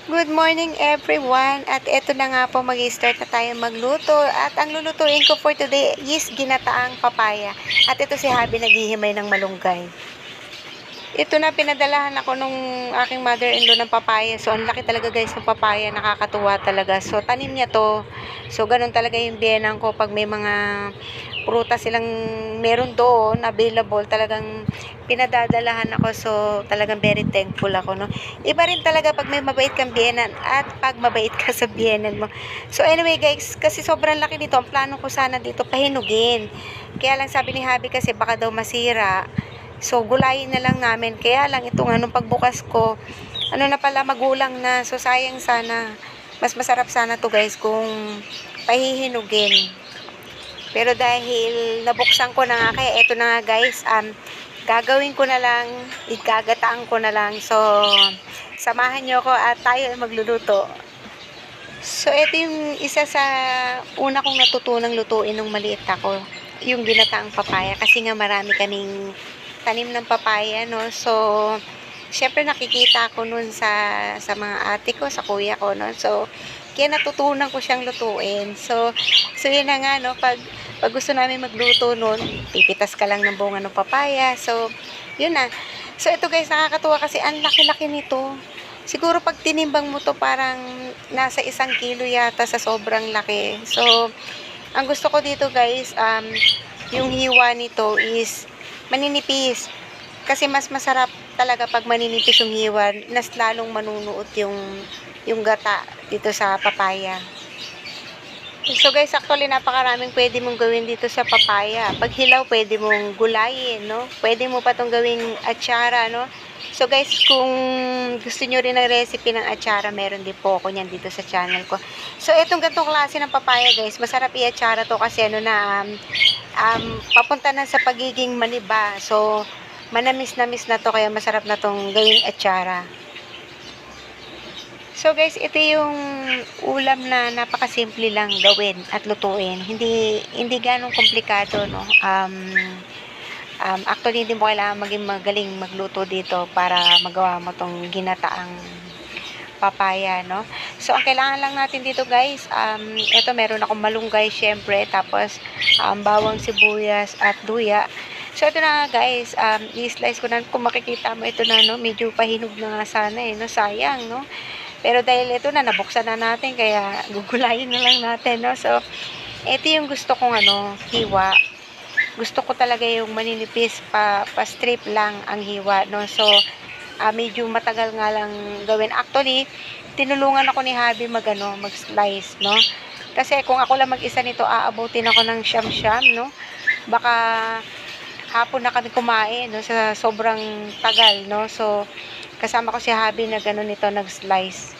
Good morning everyone, at eto na nga po mag-start na tayo magluto, at ang lulutuin ko for today is ginataang papaya. At ito si Habi naghihimay ng malunggay. Ito na, pinadalahan ako nung aking mother-in-law ng papaya. So ang laki talaga guys ng papaya, nakakatuwa talaga. So tanim niya to. So ganun talaga yung biyenan ko pag may mga prutas silang meron doon available, talagang pinadadalahan ako. So talagang very thankful ako, no. Iba rin talaga pag may mabait kang biyenan at pag mabait ka sa biyenan mo. So anyway guys, kasi sobrang laki nito, ang plano ko sana dito pahinugin. Kaya lang sabi ni Habi kasi baka daw masira. So gulayin na lang namin. Kaya lang ito nga nung pagbukas ko, ano na pala, magulang na. So sayang sana. Mas masarap sana to guys kung pahihinugin. Pero dahil nabuksan ko na nga, kaya eto na nga guys, gagawin ko na lang, igagataan ko na lang. So, samahan nyo ko at tayo ay magluluto. So, ito yung isa sa una kong natutunang lutuin nung maliit ako, yung ginataang papaya. Kasi nga marami kaming tanim ng papaya, no? So, syempre nakikita ko nun sa mga ate ko, sa kuya ko, no? So, kaya natutunan ko siyang lutuin. So yun na nga, no? Pag gusto namin magluto nun, pipitas ka lang ng bunga ng papaya. So, yun na. So, ito guys, nakakatuwa kasi ang laki-laki nito. Siguro pag tinimbang mo to, parang nasa 1 kilo yata sa sobrang laki. So, ang gusto ko dito guys, yung hiwa nito is maninipis. Kasi mas masarap talaga pag maninipis yung hiwa, nas lalong manunuot yung gata dito sa papaya. So guys, actually napakaraming pwede mong gawin dito sa papaya. Pag hilaw, pwede mong gulayin, no? Pwede mo pa tong gawing atsara, no? So guys, kung gusto nyo rin ng recipe ng atsara, meron din po ako niyan dito sa channel ko. So itong ganitong klase ng papaya guys, masarap i-atsara to kasi ano na, papunta na sa pagiging maniba. So manamis-namis na to, kaya masarap na tong gawing atsara. So guys, ito yung ulam na napakasimple lang gawin at lutuin. Hindi ganong komplikado, no. Actually hindi mo kailangan maging magaling magluto dito para magawa mo tong ginataang papaya, no. So ang kailangan lang natin dito guys, ito meron akong malunggay syempre, tapos bawang, sibuyas at luya. So ito na nga guys, i-slice ko na. Kung makikita mo, ito na, no, medyo pahinog na nga sana no, sayang, no. Pero dahil ito na, nabuksan na natin, kaya gugulayin na lang natin, no. So ito yung gusto kong hiwa. Gusto ko talaga yung maninipis, pa-strip lang ang hiwa, no. So medyo matagal nga lang gawin. Actually, tinulungan ako ni Habi mag-slice, no. Kasi kung ako lang mag-isa nito, aabutin ako ng siyam-siyam, no. Baka hapon na kami kumain, no, sa sobrang tagal, no. So kasama ko si Habi na nito, nag-slice.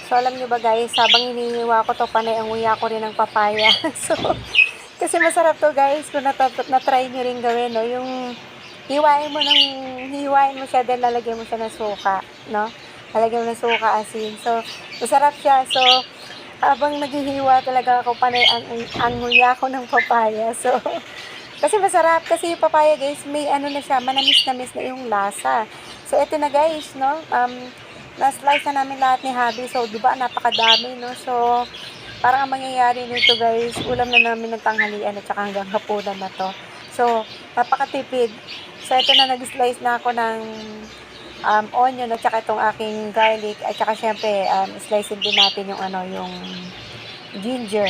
So alam nyo ba guys, habang hinihiwa ko to, panay ang nguya ko rin ng papaya. So kasi masarap to guys, kung na-try nyo rin gawin, no, yung hiwain mo siya, then lalagyan mo siya ng suka, no. Lalagyan mo ng suka, asin. So masarap siya. So habang naghihiwa talaga ako, panay ang nguya ko ng papaya. So kasi masarap, kasi yung papaya guys, may na siya, manamis-namis na yung lasa. So ito na guys, no, na-slice na namin lahat ni Habi. So diba napakadami, no. So parang ang mangyayari nito guys, ulam na namin ng tanghalian at saka hanggang hapunan na to. So napakatipid. So ito na, nag-slice na ako ng onion at saka itong aking garlic, at saka syempre slice din natin yung yung ginger.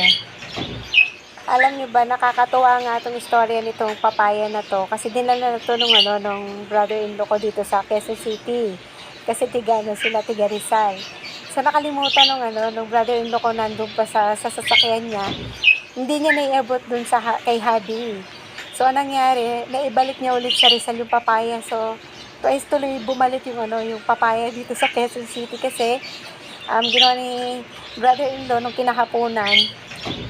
Alam niyo ba, nakakatuwa nga itong istorya nitong papaya na to, kasi dinala na to nung brother-in-law ko dito sa Quezon City. Kasi tiga Rizal. So nakalimutan nung brother-in-law ko, nandun pa sa sasakyan niya. Hindi niya naiabot dun kay Habi. So anong nangyari, naibalik niya ulit sa Rizal yung papaya. So twice tuloy bumalik yung papaya dito sa Quezon City, kasi ginawa ni brother-in-law nung kinahaponan,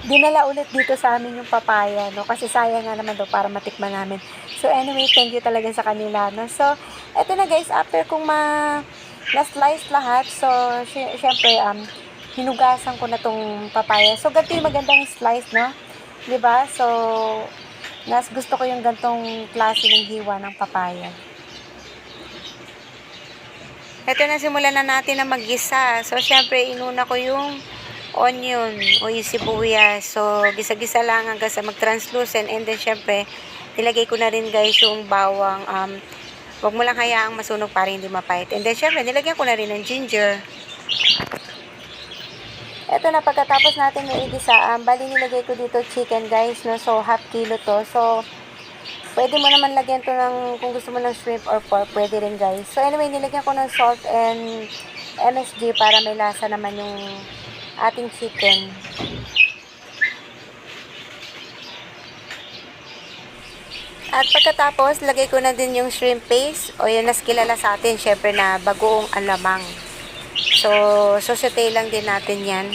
dinala ulit dito sa amin yung papaya, no, kasi sayang nga naman daw para matikman namin. So anyway, thank you talaga sa kanila, no. So eto na guys, after kong na-slice lahat, so syempre hinugasan ko na tong papaya. So ganito yung magandang slice, no, 'di ba? So gusto ko yung gantong klase ng hiwa ng papaya. Ito na, simulan na natin na mag-gisa. So, syempre, inuna ko yung onion o yung sibuyas. So, gisa-gisa lang hanggang sa mag-translucent. And then, syempre, nilagay ko na rin guys yung bawang. Huwag mo lang hayaang masunog para hindi mapait. And then, syempre, nilagyan ko na rin ng ginger. Ito na, pagkatapos natin yung igisa, bali nilagay ko dito chicken guys, no? So, half kilo to. So, pwede mo naman lagyan to ng, kung gusto mo ng shrimp or pork, pwede rin guys. So, anyway, nilagyan ko ng salt and MSG para may lasa naman yung ating chicken. At pagkatapos, lagay ko na din yung shrimp paste o yung nas kilala sa atin, syempre na bagoong alamang. So, saute lang din natin yan.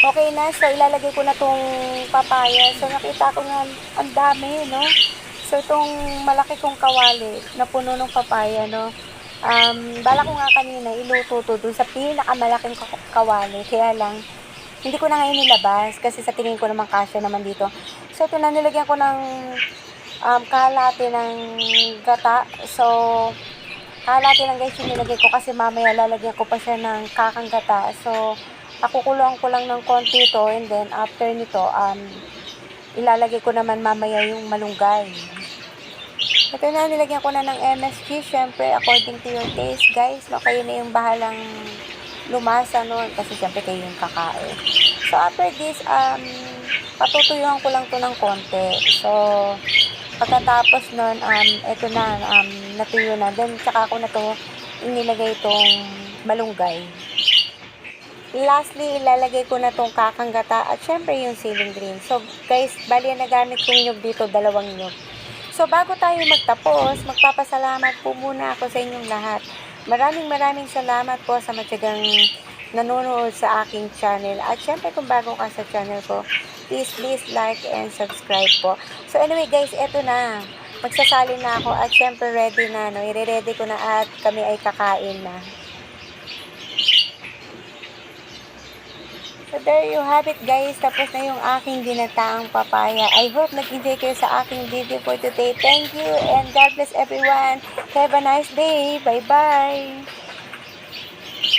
Okay na, so ilalagay ko na tong papaya. So, nakita ko nga ang dami, no? So, itong malaki kong kawali na puno ng papaya, no? Bala ko nga kanina, iluto to dun sa pinakamalaking kawali. Kaya lang, hindi ko na ngayon nilabas kasi sa tingin ko naman kasya naman dito. So, ito na, nilagyan ko ng kalahati ng gata. So, kalahati lang guys yung nilagay ko kasi mamaya lalagyan ko pa siya ng kakang gata. So, pakukulong ko lang ng konti ito and then after nito, ilalagay ko naman mamaya yung malunggay. Ito na, nilagyan ko na ng MSG, syempre according to your taste guys. No, kayo na yung bahalang lumasa nun kasi syempre kayo yung kakain. So, after this, patutuyuhan ko lang to ng konti. So, pagkatapos nun, ito na, natuyo na. Then, tsaka ko na to inilagay itong malunggay. Lastly, ilalagay ko na itong kakang gata at syempre yung ceiling green. So, guys, bali na gamit kong nyug dito, 2 nyug. So, bago tayo magtapos, magpapasalamat po muna ako sa inyong lahat. Maraming salamat po sa matyagang nanonood sa aking channel. At syempre, kung bago ka sa channel ko, please like and subscribe po. So anyway guys, eto na. Magsasali na ako at syempre ready na. No? I-ready ko na at kami ay kakain na. So there you have it guys. Tapos na yung aking ginataang papaya. I hope nag-enjoy kayo sa aking video for today. Thank you and God bless everyone. Have a nice day. Bye-bye.